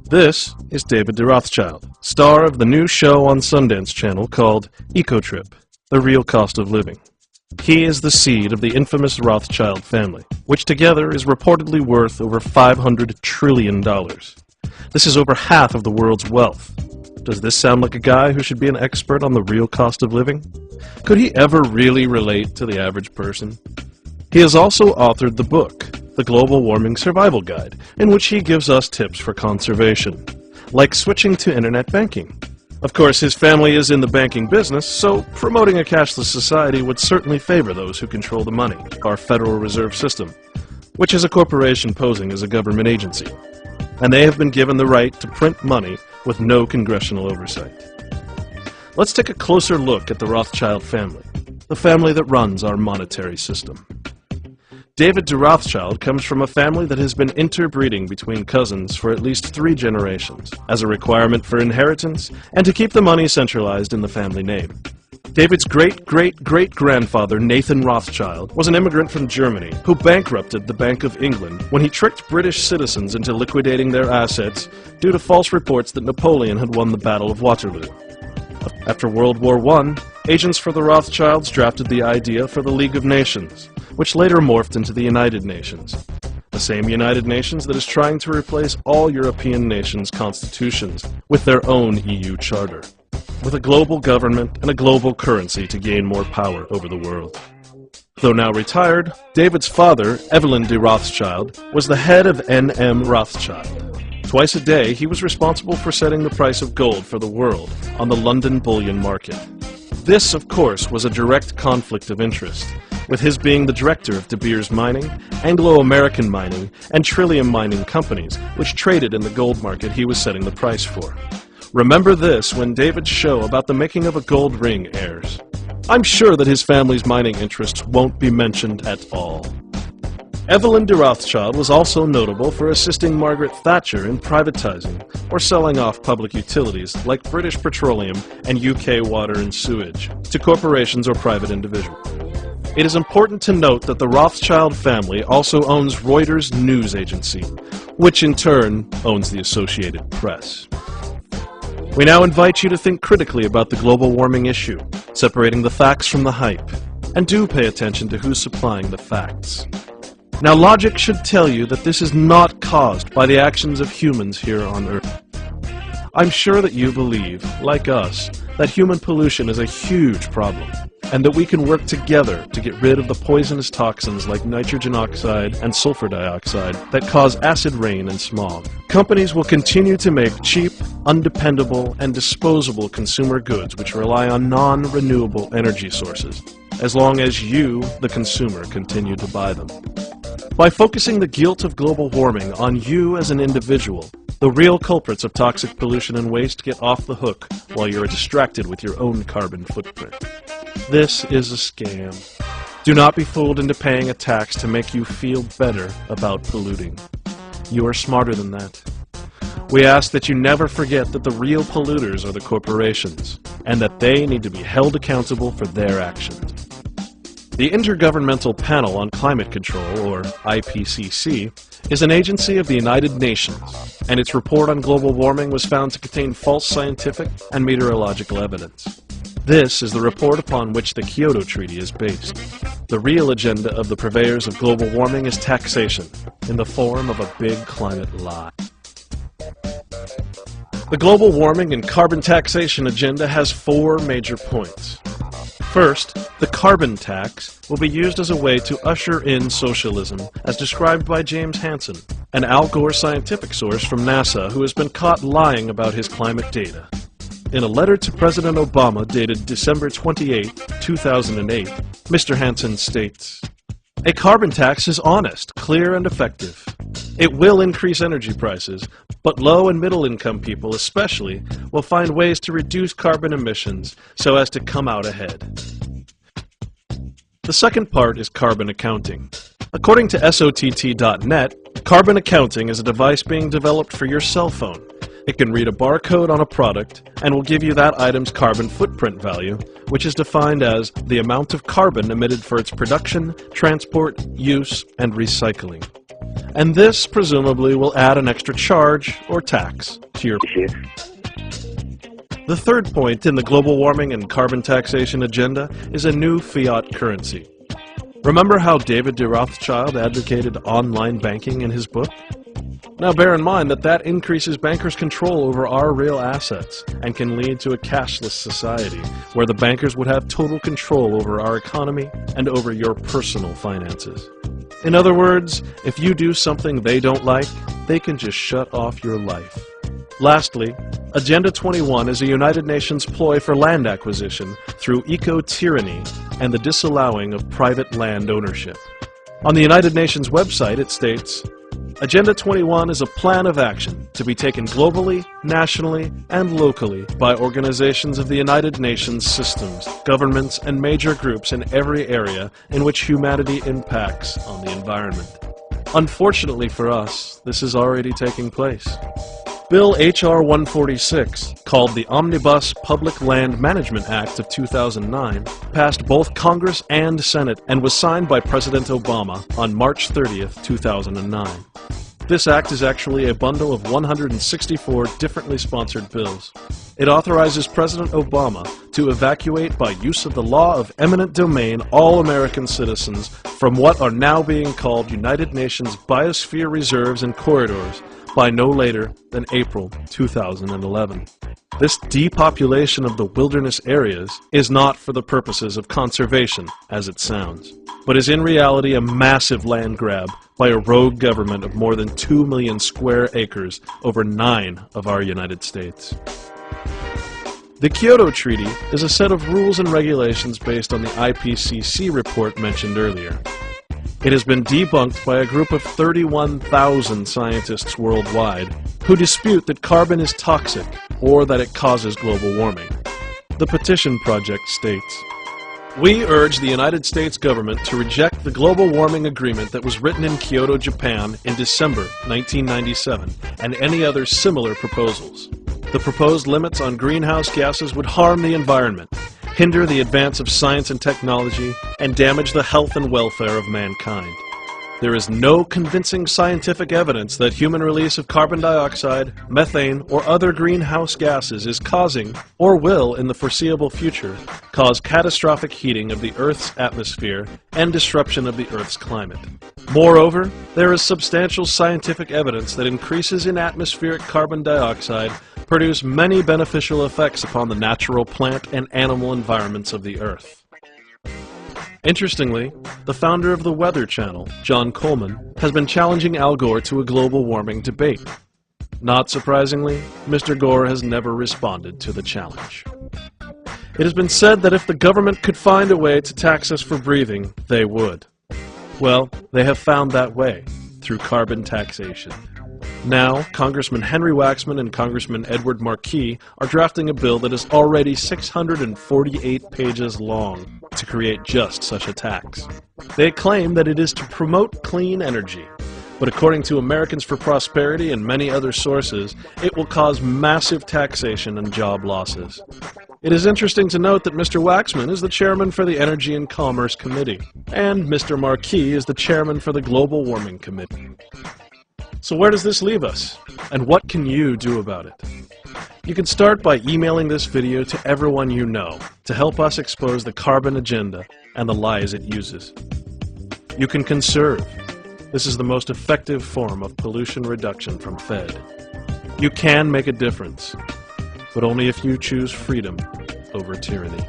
This is David de Rothschild, star of the new show on Sundance Channel called EcoTrip, The Real Cost of Living. He is the seed of the infamous Rothschild family, which together is reportedly worth over $500 trillion. This is over half of the world's wealth. Does this sound like a guy who should be an expert on the real cost of living? Could he ever really relate to the average person? He has also authored the book, The Global Warming Survival Guide, in which he gives us tips for conservation, like switching to internet banking. Of course, his family is in the banking business, so promoting a cashless society would certainly favor those who control the money, our Federal Reserve System, which is a corporation posing as a government agency. And they have been given the right to print money with no congressional oversight. Let's take a closer look at the Rothschild family, the family that runs our monetary system. David de Rothschild comes from a family that has been interbreeding between cousins for at least 3 generations, as a requirement for inheritance and to keep the money centralized in the family name. David's great-great-great-grandfather, Nathan Rothschild, was an immigrant from Germany who bankrupted the Bank of England when he tricked British citizens into liquidating their assets due to false reports that Napoleon had won the Battle of Waterloo. After World War I, agents for the Rothschilds drafted the idea for the League of Nations, which later morphed into the United Nations. The same United Nations that is trying to replace all European nations' constitutions with their own EU charter, with a global government and a global currency to gain more power over the world. Though now retired, David's father, Evelyn de Rothschild, was the head of N.M. Rothschild. Twice a day, he was responsible for setting the price of gold for the world on the London bullion market. This, of course, was a direct conflict of interest, with his being the director of De Beers Mining, Anglo-American Mining, and Trillium Mining companies, which traded in the gold market he was setting the price for. Remember this when David's show about the making of a gold ring airs. I'm sure that his family's mining interests won't be mentioned at all. Evelyn de Rothschild was also notable for assisting Margaret Thatcher in privatizing or selling off public utilities like British Petroleum and UK Water and Sewage to corporations or private individuals. It is important to note that the Rothschild family also owns Reuters news agency, which in turn owns the Associated Press. We now invite you to think critically about the global warming issue, separating the facts from the hype, and do pay attention to who's supplying the facts. Now, logic should tell you that this is not caused by the actions of humans here on Earth. I'm sure that you believe, like us, that human pollution is a huge problem, and that we can work together to get rid of the poisonous toxins like nitrogen oxide and sulfur dioxide that cause acid rain and smog. Companies will continue to make cheap, undependable, and disposable consumer goods which rely on non-renewable energy sources, as long as you, the consumer, continue to buy them. By focusing the guilt of global warming on you as an individual, the real culprits of toxic pollution and waste get off the hook while you're distracted with your own carbon footprint. This is a scam. Do not be fooled into paying a tax to make you feel better about polluting. You are smarter than that. We ask that you never forget that the real polluters are the corporations, and that they need to be held accountable for their actions. The Intergovernmental Panel on Climate Control, or IPCC, is an agency of the United Nations, and its report on global warming was found to contain false scientific and meteorological evidence. This is the report upon which the Kyoto Treaty is based. The real agenda of the purveyors of global warming is taxation, in the form of a big climate lie. The global warming and carbon taxation agenda has 4 major points. First, the carbon tax will be used as a way to usher in socialism, as described by James Hansen, an Al Gore scientific source from NASA who has been caught lying about his climate data. In a letter to President Obama dated December 28, 2008, Mr. Hansen states, "A carbon tax is honest, clear, and effective. It will increase energy prices, but low and middle income people especially will find ways to reduce carbon emissions so as to come out ahead." The second part is carbon accounting. According to SOTT.net, carbon accounting is a device being developed for your cell phone. It can read a barcode on a product and will give you that item's carbon footprint value, which is defined as the amount of carbon emitted for its production, transport, use, and recycling. And this, presumably, will add an extra charge or tax to your... The third point in the global warming and carbon taxation agenda is a new fiat currency. Remember how David de Rothschild advocated online banking in his book? Now bear in mind that that increases bankers' control over our real assets and can lead to a cashless society where the bankers would have total control over our economy and over your personal finances. In other words, if you do something they don't like, they can just shut off your life. Lastly, Agenda 21 is a United Nations ploy for land acquisition through eco-tyranny and the disallowing of private land ownership. On the United Nations website it states, Agenda 21 is a plan of action to be taken globally, nationally, and locally by organizations of the United Nations systems, governments, and major groups in every area in which humanity impacts on the environment. Unfortunately for us, this is already taking place. Bill H.R. 146, called the Omnibus Public Land Management Act of 2009, passed both Congress and Senate and was signed by President Obama on March 30th, 2009. This act is actually a bundle of 164 differently sponsored bills. It authorizes President Obama to evacuate by use of the law of eminent domain all American citizens from what are now being called United Nations Biosphere Reserves and Corridors by no later than April 2011. This depopulation of the wilderness areas is not for the purposes of conservation, as it sounds, but is in reality a massive land grab by a rogue government of more than 2 million square acres over 9 of our United States. The Kyoto Treaty is a set of rules and regulations based on the IPCC report mentioned earlier. It has been debunked by a group of 31,000 scientists worldwide who dispute that carbon is toxic or that it causes global warming. The petition project states, "We urge the United States government to reject the global warming agreement that was written in Kyoto, Japan in December 1997 and any other similar proposals. The proposed limits on greenhouse gases would harm the environment, hinder the advance of science and technology, and damage the health and welfare of mankind. There is no convincing scientific evidence that human release of carbon dioxide, methane, or other greenhouse gases is causing, or will in the foreseeable future, cause catastrophic heating of the Earth's atmosphere and disruption of the Earth's climate. Moreover, there is substantial scientific evidence that increases in atmospheric carbon dioxide produce many beneficial effects upon the natural plant and animal environments of the Earth." Interestingly, the founder of the Weather Channel, John Coleman, has been challenging Al Gore to a global warming debate. Not surprisingly, Mr. Gore has never responded to the challenge. It has been said that if the government could find a way to tax us for breathing, they would. Well, they have found that way, through carbon taxation. Now, Congressman Henry Waxman and Congressman Edward Markey are drafting a bill that is already 648 pages long to create just such a tax. They claim that it is to promote clean energy, but according to Americans for Prosperity and many other sources, it will cause massive taxation and job losses. It is interesting to note that Mr. Waxman is the chairman for the Energy and Commerce Committee, and Mr. Markey is the chairman for the Global Warming Committee. So where does this leave us? And what can you do about it? You can start by emailing this video to everyone you know to help us expose the carbon agenda and the lies it uses. You can conserve. This is the most effective form of pollution reduction from Fed. You can make a difference, but only if you choose freedom over tyranny.